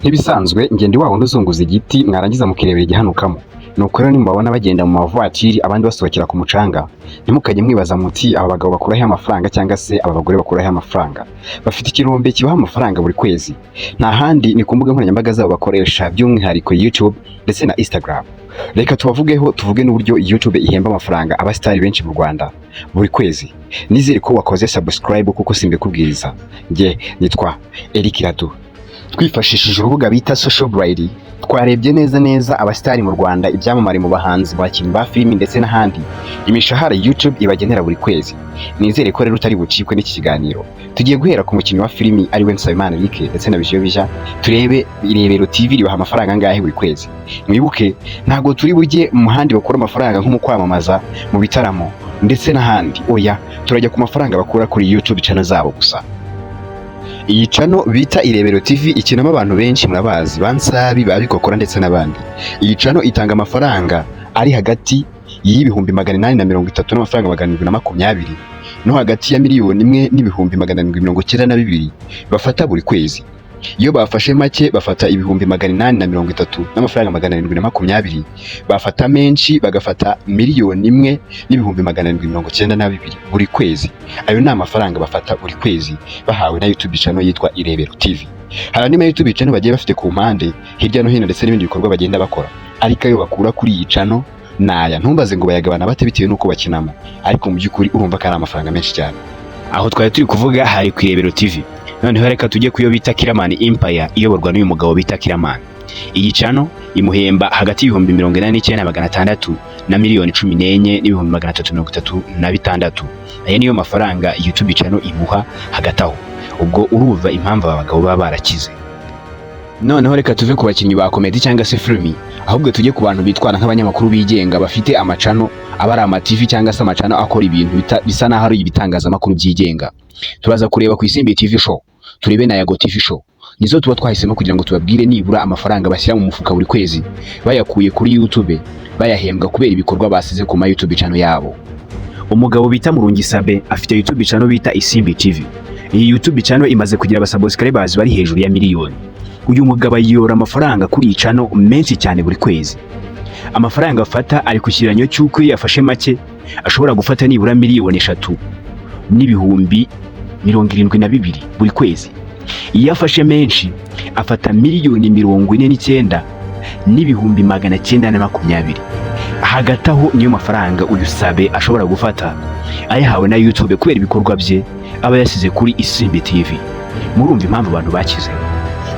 Nk'ibisanzwe ngende wabo nduzunguza igiti mwarangiza mukirebera igihanukamo. Nuko rero nimubabona bagenda mu mavuatiri abandi basohokera ku mucanga, ntimukajye mwibaza muti aba bagabo bakuraho amafaranga cyangwa se aba bagore bakuraho amafaranga. Bafite ikirombe kibaha amafaranga buri kwezi. Nta handi ni ku mbuga nkoranyambaga zabo bakoresha, by'umwihariko YouTube ndetse na Instagram. Reka tubavugeho, tuvuge n'uburyo YouTube ihemba amafaranga abasitari benshi mu Rwanda buri kwezi. Nizere ko wakoze subscribe kuko simbikubwiriza. Nge nitwa Eric Radu. Twifashishije urubuga bita Social Blade, twarebye neza abasitari mu Rwanda, ibyamamare mu bahanzi, bakinnyi ba filimi ndetse n'ahandi, imishahara YouTube ibagenera buri kwezi. Nizere ko rero utari bucikwe n'iki kiganiro. Tugiye guhera ku mukinnyi wa filimi ari we Nsabimana Eric ndetse na Bijya, turebe irebero TV ribaha amafaranga angahe buri kwezi. Mwibuke ntago turi bujye mu handi bakora amafaranga nko mu kwamamaza, mu bitaramo ndetse n'ahandi. Oya, turajya ku mafaranga bakura kuri YouTube channel zabo gusa. Iyi channel bita Irebero TV ikinamo abantu benshi murabazi, Bansabi, babikokora ndetse n'abandi. Iyi channel itanga amafaranga ari hagati y'ibihumbi 830 n'amafaranga 720 no hagati ya miliyoni 1 n'ibihumbi 792 bafata buri kwezi. Iyo bafashe make bafata ibihumbi 830 n'amafaranga 720, bafata menshi bagafata miliyoni 1 n'ibihumbi 792 buri kwezi. Ayo ni amafaranga bafata buri kwezi bahawe na YouTube channel yitwa Irebero TV. Hari andi YouTube channel bagiye bafite ku mpande hirya no hino ndetse n'ibindi bikorwa bagenda bakora, ariko ayo bakura kuri iyi channel naya. Ntumbaze ngo bayagabana bate bitewe nuko bakinamo, ariko mu by'ukuri urumva ko ari amafaranga menshi cyane. Aho twari turi kuvuga hari ku Irebero TV. Noneho reka tujye kuyo bita Kiramani Empire iyoborwa n'uyu mugabo bita Kiramani. Iyi channel imuhemba hagati y'ibihumbi 89,600 na miliyoni 14 n'ibihumbi 336. Aya niyo mafaranga YouTube channel imuha hagati aho. Ubwo uruva impamvu aba bagabo baba barakize. Noneho reka tuve ku bakinnyi ba comedy cyangwa se filimi, ahubwo tujye ku bantu bitwara nk'abanyamakuru bigenga bafite amacano, abari ama TV cyangwa se amacano akora ibintu bisa naho ari ibitangazamakuru byigenga. Turaza kureba ku Isimbi TV show, turebe na Yago TV show. Nizo tuba twahisemo kugira ngo tubabwire nibura amafaranga bashyira mu mufuka buri kwezi bayakuye kuri YouTube, bayahembwa kubera ibikorwa basize ku ma YouTube channel yabo. Umugabo bita Murungisabe afite YouTube channel bita Isimbi TV. Iyi YouTube channel imaze kugira abasubscribers bari hejuru ya miliyoni. Uyu mugabo yora amafaranga kuri iyi channel menshi cyane buri kwezi. Amafaranga afata ari ku kiranyo cy'uko yafashe make ashobora gufata nibura miliyoni 3 n'ibihumbi 72 buri kwezi. Iyo afashe menshi afata miliyoni 49 n'ibihumbi 920. Hagati aho niyo mafaranga uyu Sabe ashobora gufata ayahawe na YouTube kubera ibikorwa bye aba yasize kuri Isimbi TV. Murumva impamvu abantu bakize.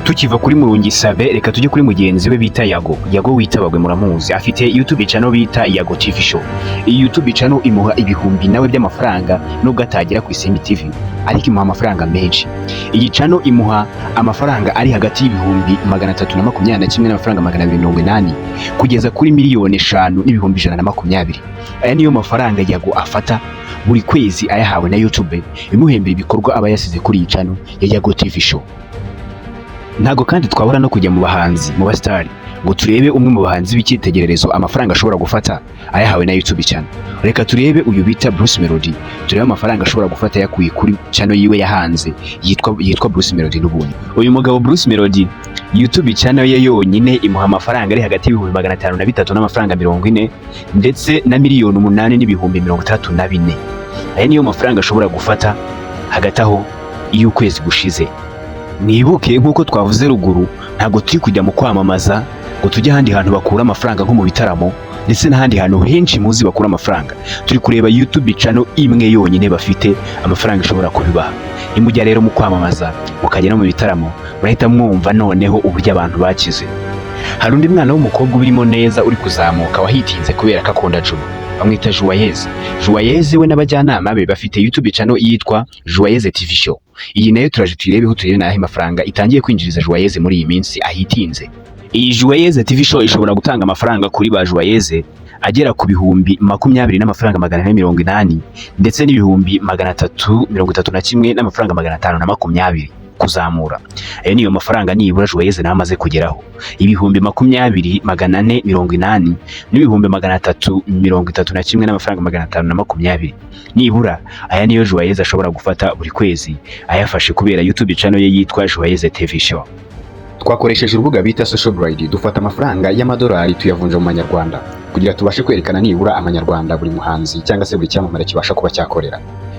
Tukiva kuri Murungisabe reka tujye kuri mugenzi we bita Yago witabagwe muramuzi, afite YouTube channel bita Yago TV show. Iyi YouTube channel imuha ibihumbi nawe by'amafaranga nubwo atagira ku Isimbi TV, ariko imuha amafaranga menshi. Iyi channel imuha amafaranga ari hagati y'ibihumbi 321 n'amafaranga 280 kugeza kuri miliyoni 5 n'ibihumbi 120. Aya niyo mafaranga Yago afata buri kwezi ayahawe na YouTube imuhembera ibikorwa aba yasize kuri iyi channel ya Yago TV show. Ntago kandi twabura no kujya mu bahanzi, mu bastari, ngo turebe umwe mu bahanzi b'icyitegererezo amafaranga ashobora gufata ayahawe na YouTube channel. Reka turebe uyu bita Bruce Melody, turebe amafaranga ashobora gufata yakuye kuri channel yiwe yahanze yitwa Bruce Melody n'ubundi. Uyu mugabo Bruce Melody YouTube channel ye yonyine imuha amafaranga ari hagati y'ibihumbi 503 n'amafaranga 40 ndetse na miliyoni 8 n'ibihumbi 34. Aya niyo mafaranga ashobora gufata hagati aho iyo ukwezi gushize. Mwibuke nkuko twavuze ruguru, ntago turi kujya mu kwamamaza ngo tujye ahandi hantu bakura amafaranga nko mu bitaramo ndetse n'ahandi hantu henshi muzi bakura amafaranga. Turi kureba YouTube channel imwe yonyine bafite amafaranga ashobora kubibaha. Nimujya rero mu kwamamaza mukagera mu bitaramo, murahita mwumva noneho uburyo abantu bakize. Hari undi mwana w'umukobwa urimo neza uri kuzamuka wahitinze kubera ko akunda Juma, bamwita Joyeuse we n'abajyanama be bafite YouTube channel yitwa Joyeuse TV show. Iyi nayo turaje tuyirebeho turebe naho amafaranga itangiye kwinjiriza Joyeuse muri iyi minsi ahitinze. Iyi Joyeuse TV show ishobora gutanga amafaranga kuri ba Joyeuse agera ku bihumbi 20 n'amafaranga 480 ndetse n'ibihumbi 331 n'amafaranga 520 kuzamura. Ayo niyo mafaranga nibura Joyeuse namaze kugeraho. Ibihumbi 20,480 n'ibihumbi 331 n'amafaranga 520 nibura. Aya niyo Joyeuse ashobora gufata buri kwezi ayafashe kubera YouTube channel ye yitwa Joyeuse TV show. Twakoresheje urubuga bita social blade dufata amafaranga y'amadolari tuyavunja mu manyarwanda kugira tubashe kwerekana nibura amanyarwanda buri muhanzi cyangwa se buri cyamamare kibasha kuba cyakorera.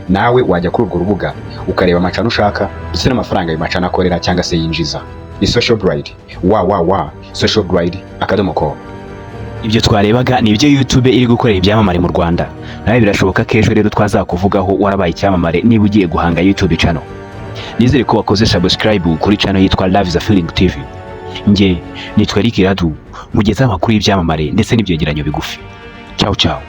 Nawe wajya kuri urwo rubuga ukareba amacana ushaka ndetse n'amafaranga ayo macana akorera cyangwa se yinjiza. Ni social blade socialblade.com. Ibyo twarebaga ni ibyo YouTube iri gukorera ibyamamare mu Rwanda. Nawe birashoboka ko ejo rero twazakuvugaho warabaye icyamamare niba ugiye guhanga YouTube channel. Nizere ko wakoze subscribe kuri channel yitwa Love the Feeling TV. Nge nitwa Rick Radu, mugezaho amakuru y'ibyamamare ndetse n'ibyegeranyo bigufi. Ciao ciao.